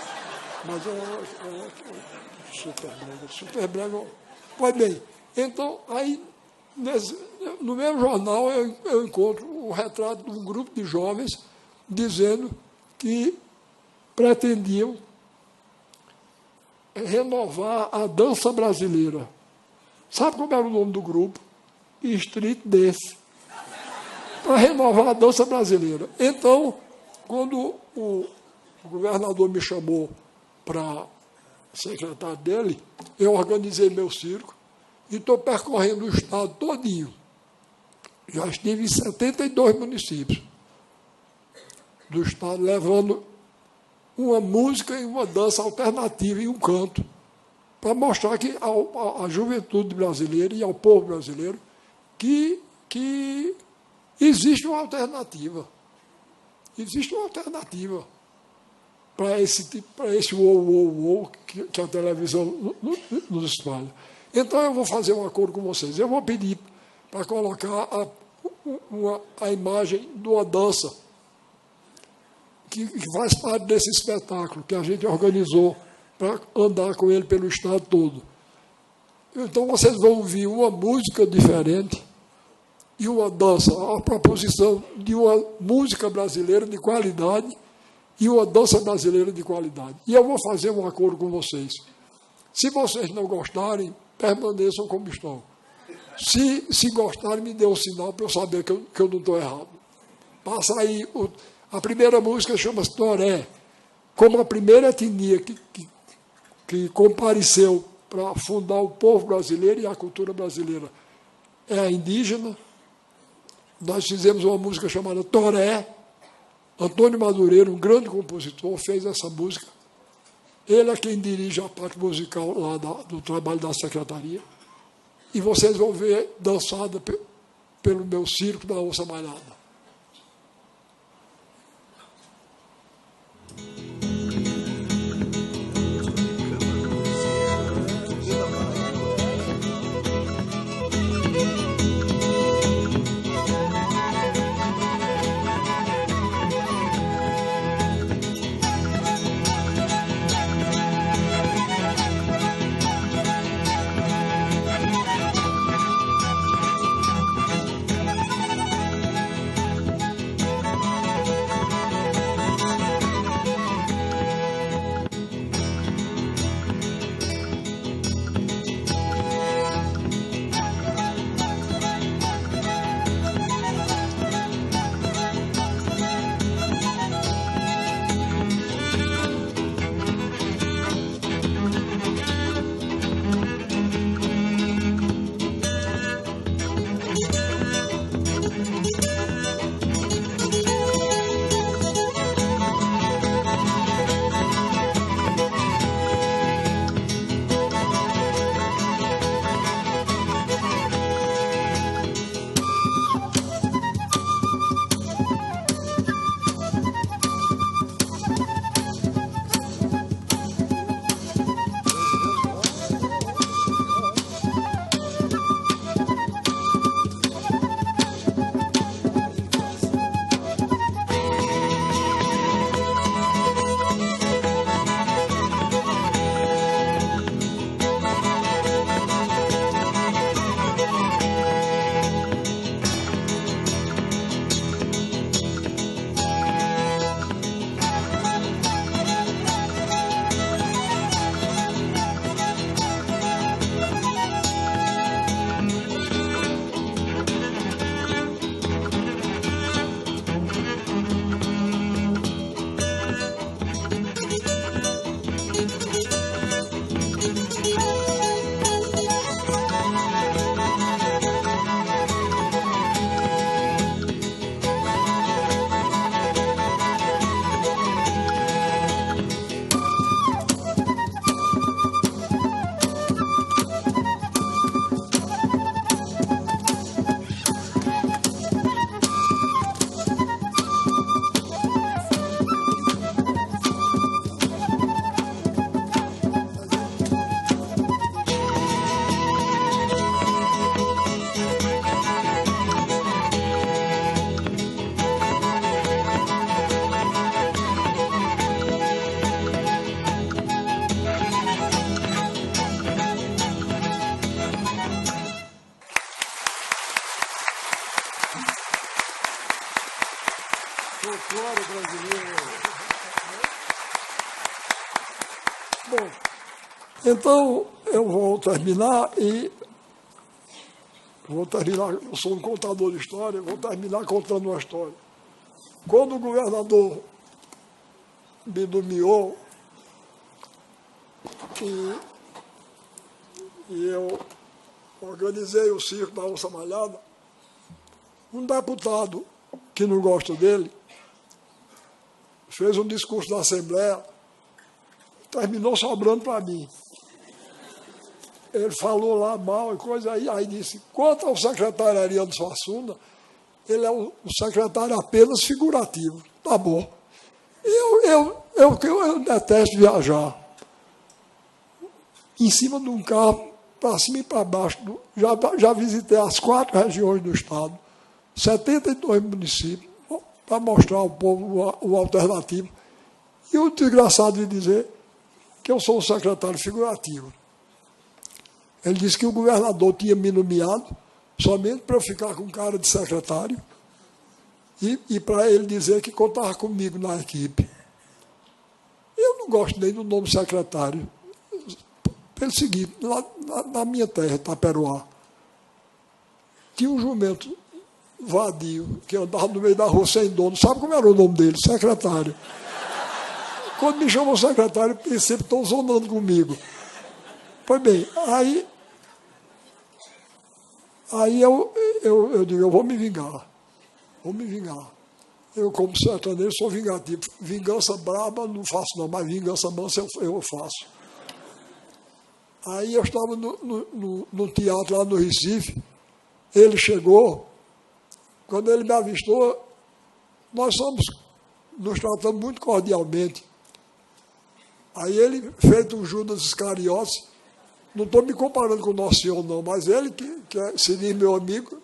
Mas super brega. Pois bem, então, aí, no mesmo jornal, eu encontro um retrato de um grupo de jovens dizendo que pretendiam renovar a dança brasileira. Sabe como era o nome do grupo? Street Dance. Para renovar a dança brasileira. Então, quando o governador me chamou para secretário dele, eu organizei meu circo e estou percorrendo o estado todinho. Já estive em 72 municípios do estado, levando uma música e uma dança alternativa e um canto, para mostrar que à juventude brasileira e ao povo brasileiro que existe uma alternativa. Existe uma alternativa para esse uou que a televisão nos espalha. Então, eu vou fazer um acordo com vocês. Eu vou pedir para colocar a imagem de uma dança que faz parte desse espetáculo que a gente organizou para andar com ele pelo estado todo. Então, vocês vão ouvir uma música diferente e uma dança, a proposição de uma música brasileira de qualidade e uma dança brasileira de qualidade. E eu vou fazer um acordo com vocês. Se vocês não gostarem, permaneçam como estão. Se gostarem, me dê um sinal para eu saber que eu não estou errado. Passa aí, a primeira música chama-se Toré, como a primeira etnia que compareceu para fundar o povo brasileiro e a cultura brasileira é a indígena. Nós fizemos uma música chamada Toré. Antônio Madureira, um grande compositor, fez essa música. Ele é quem dirige a parte musical lá do trabalho da secretaria. E vocês vão ver dançada pelo meu circo da Onça Malhada. Então, eu vou terminar, eu sou um contador de história, vou terminar contando uma história. Quando o governador me nomeou, e eu organizei o circo da Onça Malhada, um deputado que não gosta dele fez um discurso na Assembleia, terminou sobrando para mim. Ele falou lá mal e coisa aí disse, quanto ao secretário Ariano Suassuna, ele é um secretário apenas figurativo. Tá bom. Eu detesto viajar. Em cima de um carro, para cima e para baixo. Já visitei as 4 regiões do estado, 72 municípios, para mostrar ao povo o alternativo. E o desgraçado de dizer que eu sou um secretário figurativo. Ele disse que o governador tinha me nomeado somente para eu ficar com cara de secretário e para ele dizer que contava comigo na equipe. Eu não gosto nem do nome secretário. Pelo seguinte, lá na minha terra, Taperoá, tinha um jumento vadio que andava no meio da rua sem dono. Sabe como era o nome dele? Secretário. Quando me chamou secretário, eu pensei que estão zonando comigo. Pois bem, aí eu digo, eu vou me vingar. Eu, como sertanejo, sou vingativo. Vingança braba não faço não, mas vingança mansa eu faço. Aí eu estava no teatro lá no Recife, ele chegou, quando ele me avistou, nós nos tratamos muito cordialmente. Aí ele, feito um Judas Iscariotes, não estou me comparando com o Nosso Senhor, não, mas ele, que se diz meu amigo,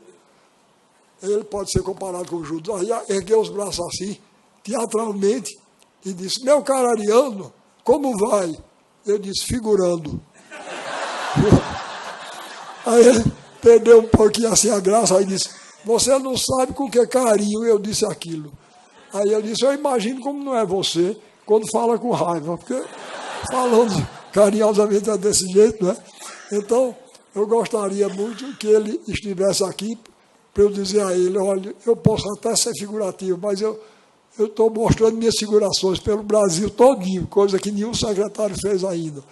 ele pode ser comparado com o Judas. Aí ergueu os braços assim, teatralmente, e disse, meu caro Ariano, como vai? Eu disse, figurando. Aí ele perdeu um pouquinho assim a graça, aí disse, você não sabe com que carinho eu disse aquilo. Aí eu disse, eu imagino como não é você, quando fala com raiva, porque falando carinhosamente é desse jeito, né? Então, eu gostaria muito que ele estivesse aqui para eu dizer a ele, olha, eu posso até ser figurativo, mas eu estou mostrando minhas figurações pelo Brasil todinho, coisa que nenhum secretário fez ainda.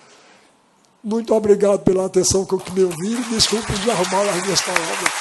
Muito obrigado pela atenção que me ouviram, desculpe de arrumar as minhas palavras.